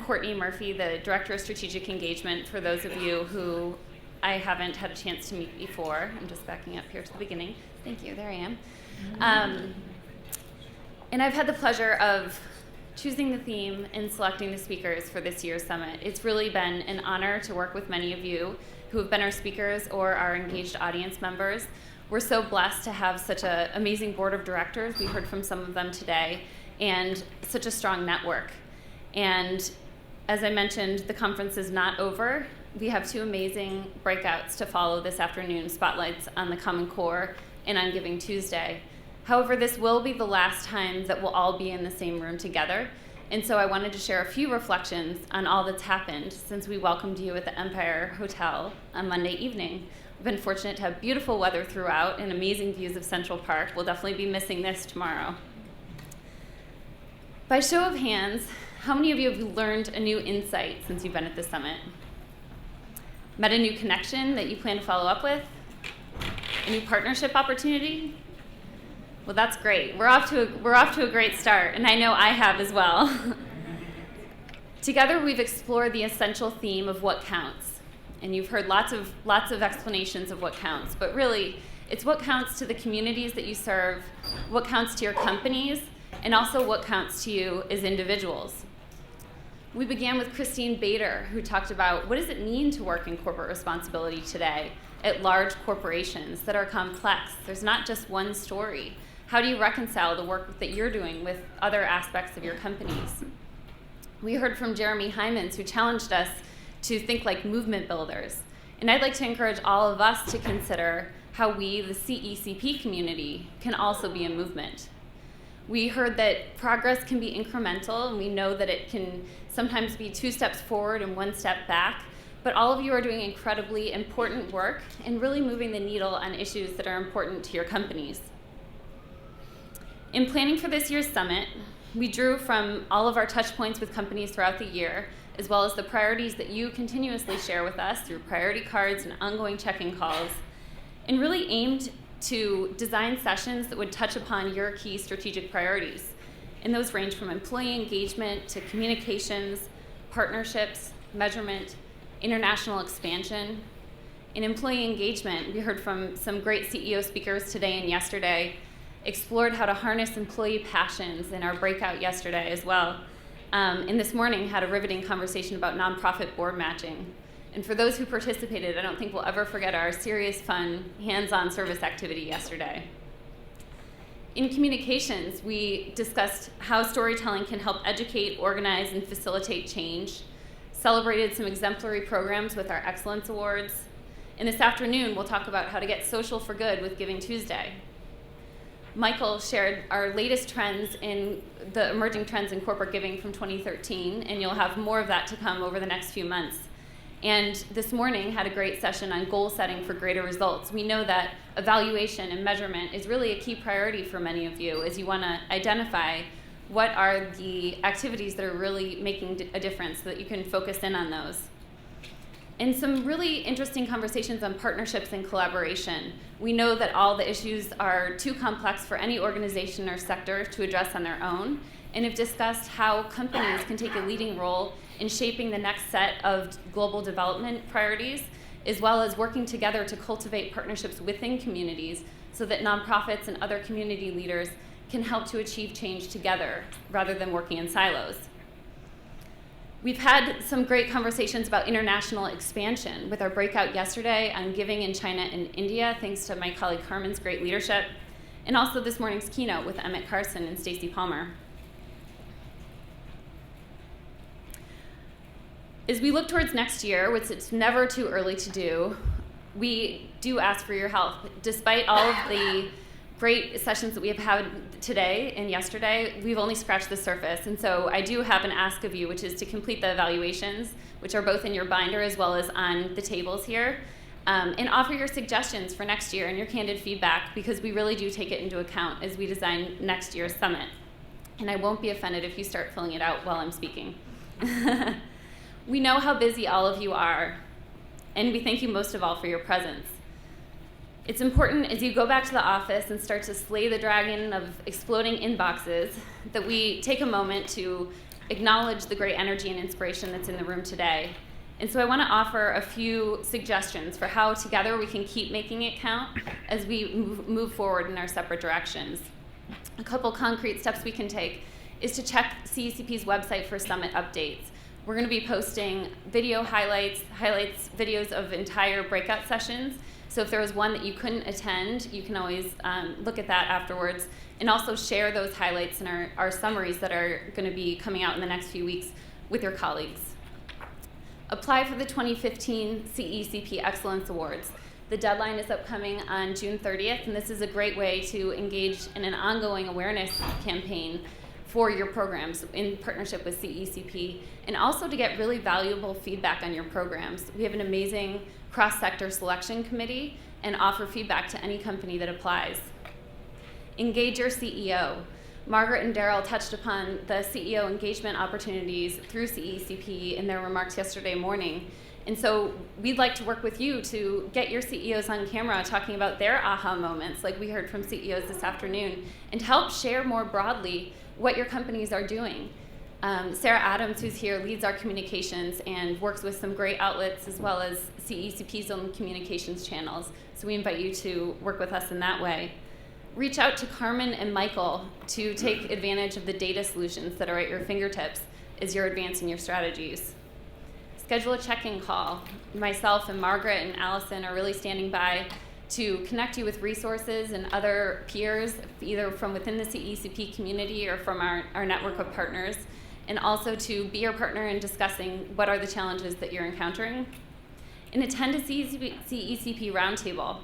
I'm Courtney Murphy, the Director of Strategic Engagement, for those of you who I haven't had a chance to meet before. I'm just backing up here to the beginning. Thank you, there I am. And I've had the pleasure of choosing the theme and selecting the speakers for this year's summit. It's really been an honor to work with many of you who have been our speakers or our engaged audience members. We're so blessed to have such an amazing board of directors. We heard from some of them today, and such a strong network. And as I mentioned, the conference is not over. We have 2 amazing breakouts to follow this afternoon, spotlights on the Common Core and on Giving Tuesday. However, this will be the last time that we'll all be in the same room together. And so I wanted to share a few reflections on all that's happened since we welcomed you at the Empire Hotel on Monday evening. We've been fortunate to have beautiful weather throughout and amazing views of Central Park. We'll definitely be missing this tomorrow. By show of hands, how many of you have learned a new insight since you've been at the summit? Met a new connection that you plan to follow up with? A new partnership opportunity? Well, that's great. We're off to a great start, and I know I have as well. Together, we've explored the essential theme of what counts, and you've heard lots of explanations of what counts. But really, it's what counts to the communities that you serve, what counts to your companies, and also what counts to you as individuals. We began with Christine Bader, who talked about what does it mean to work in corporate responsibility today at large corporations that are complex. There's not just one story. How do you reconcile the work that you're doing with other aspects of your companies? We heard from Jeremy Hymans, who challenged us to think like movement builders. And I'd like to encourage all of us to consider how we, the CECP community, can also be a movement. We heard that progress can be incremental, and we know that it can sometimes be 2 steps forward and 1 step back, but all of you are doing incredibly important work and really moving the needle on issues that are important to your companies. In planning for this year's summit, we drew from all of our touch points with companies throughout the year, as well as the priorities that you continuously share with us through priority cards and ongoing check-in calls, and really aimed to design sessions that would touch upon your key strategic priorities. And those range from employee engagement to communications, partnerships, measurement, international expansion. In employee engagement, we heard from some great CEO speakers today and yesterday, explored how to harness employee passions in our breakout yesterday as well. And this morning had a riveting conversation about nonprofit board matching. And for those who participated, I don't think we'll ever forget our serious, fun, hands-on service activity yesterday. In communications, we discussed how storytelling can help educate, organize, and facilitate change, celebrated some exemplary programs with our Excellence Awards, and this afternoon we'll talk about how to get social for good with Giving Tuesday. Michael shared our latest trends in the emerging trends in corporate giving from 2013, and you'll have more of that to come over the next few months. And this morning had a great session on goal setting for greater results. We know that evaluation and measurement is really a key priority for many of you as you want to identify what are the activities that are really making a difference so that you can focus in on those. And some really interesting conversations on partnerships and collaboration. We know that all the issues are too complex for any organization or sector to address on their own, and have discussed how companies can take a leading role in shaping the next set of global development priorities, as well as working together to cultivate partnerships within communities so that nonprofits and other community leaders can help to achieve change together rather than working in silos. We've had some great conversations about international expansion with our breakout yesterday on giving in China and India, thanks to my colleague Carmen's great leadership, and also this morning's keynote with Emmett Carson and Stacey Palmer. As we look towards next year, which it's never too early to do, we do ask for your help. Despite all of the great sessions that we have had today and yesterday, we've only scratched the surface. And so I do have an ask of you, which is to complete the evaluations, which are both in your binder as well as on the tables here, and offer your suggestions for next year and your candid feedback, because we really do take it into account as we design next year's summit. And I won't be offended if you start filling it out while I'm speaking. We know how busy all of you are, and we thank you most of all for your presence. It's important as you go back to the office and start to slay the dragon of exploding inboxes that we take a moment to acknowledge the great energy and inspiration that's in the room today. And so I want to offer a few suggestions for how together we can keep making it count as we move forward in our separate directions. A couple concrete steps we can take is to check CECP's website for summit updates. We're going to be posting video highlights, videos of entire breakout sessions. So if there was one that you couldn't attend, you can always look at that afterwards, and also share those highlights in our summaries that are going to be coming out in the next few weeks with your colleagues. Apply for the 2015 CECP Excellence Awards. The deadline is upcoming on June 30th, and this is a great way to engage in an ongoing awareness campaign for your programs in partnership with CECP, and also to get really valuable feedback on your programs. We have an amazing cross-sector selection committee and offer feedback to any company that applies. Engage your CEO. Margaret and Daryl touched upon the CEO engagement opportunities through CECP in their remarks yesterday morning. And so we'd like to work with you to get your CEOs on camera talking about their aha moments, like we heard from CEOs this afternoon, and to help share more broadly what your companies are doing. Sarah Adams, who's here, leads our communications and works with some great outlets as well as CECP's own communications channels. So we invite you to work with us in that way. Reach out to Carmen and Michael to take advantage of the data solutions that are at your fingertips as you're advancing your strategies. Schedule a check-in call. Myself and Margaret and Allison are really standing by to connect you with resources and other peers, either from within the CECP community or from our network of partners, and also to be your partner in discussing what are the challenges that you're encountering. And attend a CECP roundtable.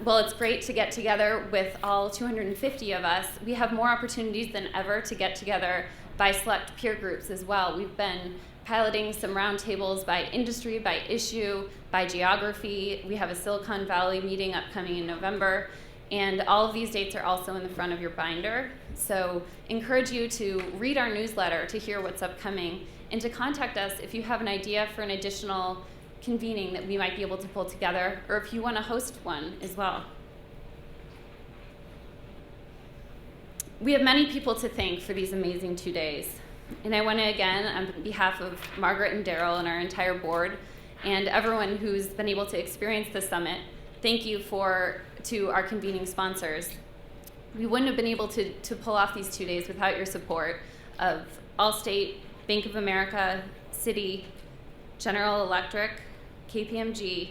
Well, it's great to get together with all 250 of us. We have more opportunities than ever to get together by select peer groups as well. We've been piloting some roundtables by industry, by issue, by geography. We have a Silicon Valley meeting upcoming in November, and all of these dates are also in the front of your binder. So encourage you to read our newsletter to hear what's upcoming, and to contact us if you have an idea for an additional convening that we might be able to pull together, or if you want to host one as well. We have many people to thank for these amazing 2 days. And I want to, again, on behalf of Margaret and Daryl and our entire board, and everyone who's been able to experience the summit, thank you to our convening sponsors. We wouldn't have been able to pull off these 2 days without your support of Allstate, Bank of America, Citi, General Electric, KPMG,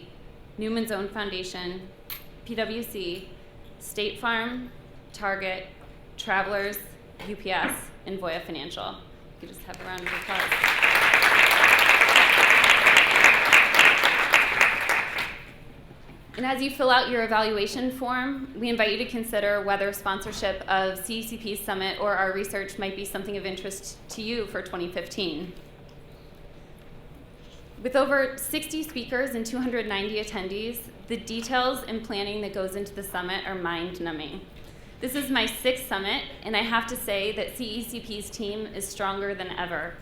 Newman's Own Foundation, PwC, State Farm, Target, Travelers, UPS, and Voya Financial. You can just have a round of applause. And as you fill out your evaluation form, we invite you to consider whether sponsorship of CECP Summit or our research might be something of interest to you for 2015. With over 60 speakers and 290 attendees, the details and planning that goes into the summit are mind-numbing. This is my 6th summit, and I have to say that CECP's team is stronger than ever.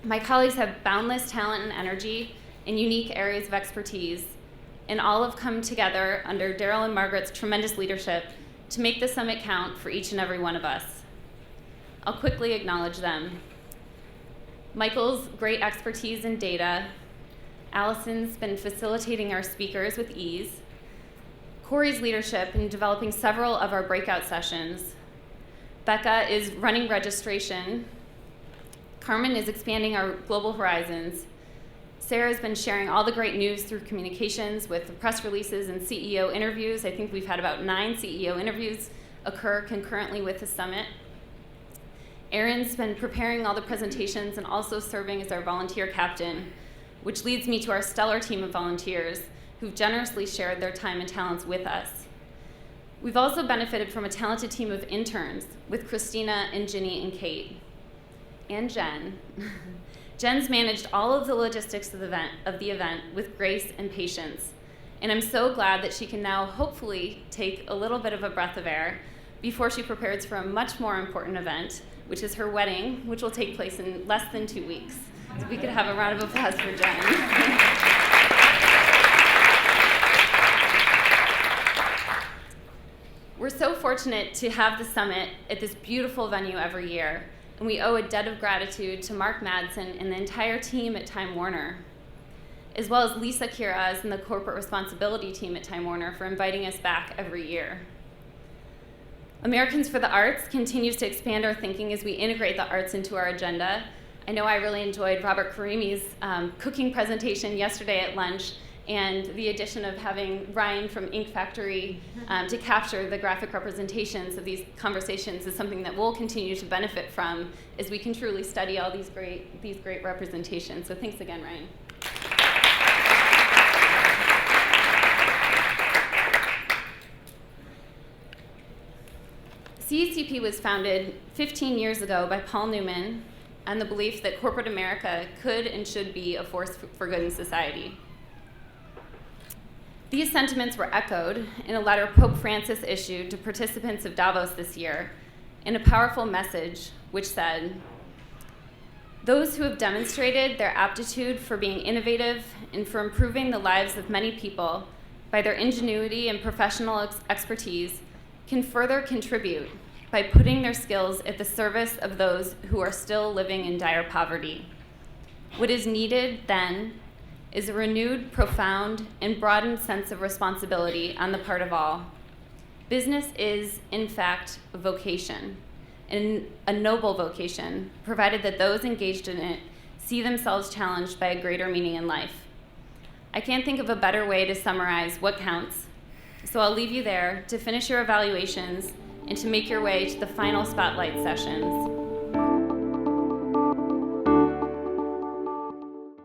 My colleagues have boundless talent and energy in unique areas of expertise, and all have come together under Daryl and Margaret's tremendous leadership to make the summit count for each and every one of us. I'll quickly acknowledge them. Michael's great expertise in data. Allison's been facilitating our speakers with ease. Corey's leadership in developing several of our breakout sessions. Becca is running registration. Carmen is expanding our global horizons. Sarah's been sharing all the great news through communications with the press releases and CEO interviews. I think we've had about 9 CEO interviews occur concurrently with the summit. Erin's been preparing all the presentations and also serving as our volunteer captain, which leads me to our stellar team of volunteers who've generously shared their time and talents with us. We've also benefited from a talented team of interns with Christina and Ginny and Kate. And Jen. Jen's managed all of the logistics of the event with grace and patience. And I'm so glad that she can now hopefully take a little bit of a breath of air before she prepares for a much more important event, which is her wedding, which will take place in less than 2 weeks. So we could have a round of applause for Jen. We're so fortunate to have the summit at this beautiful venue every year. and we owe a debt of gratitude to Mark Madsen and the entire team at Time Warner, as well as Lisa Kiraz and the corporate responsibility team at Time Warner for inviting us back every year. Americans for the Arts continues to expand our thinking as we integrate the arts into our agenda. I know I really enjoyed Robert Karimi's cooking presentation yesterday at lunch, and the addition of having Ryan from Ink Factory to capture the graphic representations of these conversations is something that we'll continue to benefit from as we can truly study all these great representations. So thanks again, Ryan. CECP was founded 15 years ago by Paul Newman on the belief that corporate America could and should be a force for good in society. These sentiments were echoed in a letter Pope Francis issued to participants of Davos this year in a powerful message which said, "Those who have demonstrated their aptitude for being innovative and for improving the lives of many people by their ingenuity and professional expertise can further contribute by putting their skills at the service of those who are still living in dire poverty. What is needed then is a renewed, profound, and broadened sense of responsibility on the part of all. Business is, in fact, a vocation, and a noble vocation, provided that those engaged in it see themselves challenged by a greater meaning in life." I can't think of a better way to summarize what counts, so I'll leave you there to finish your evaluations and to make your way to the final spotlight sessions.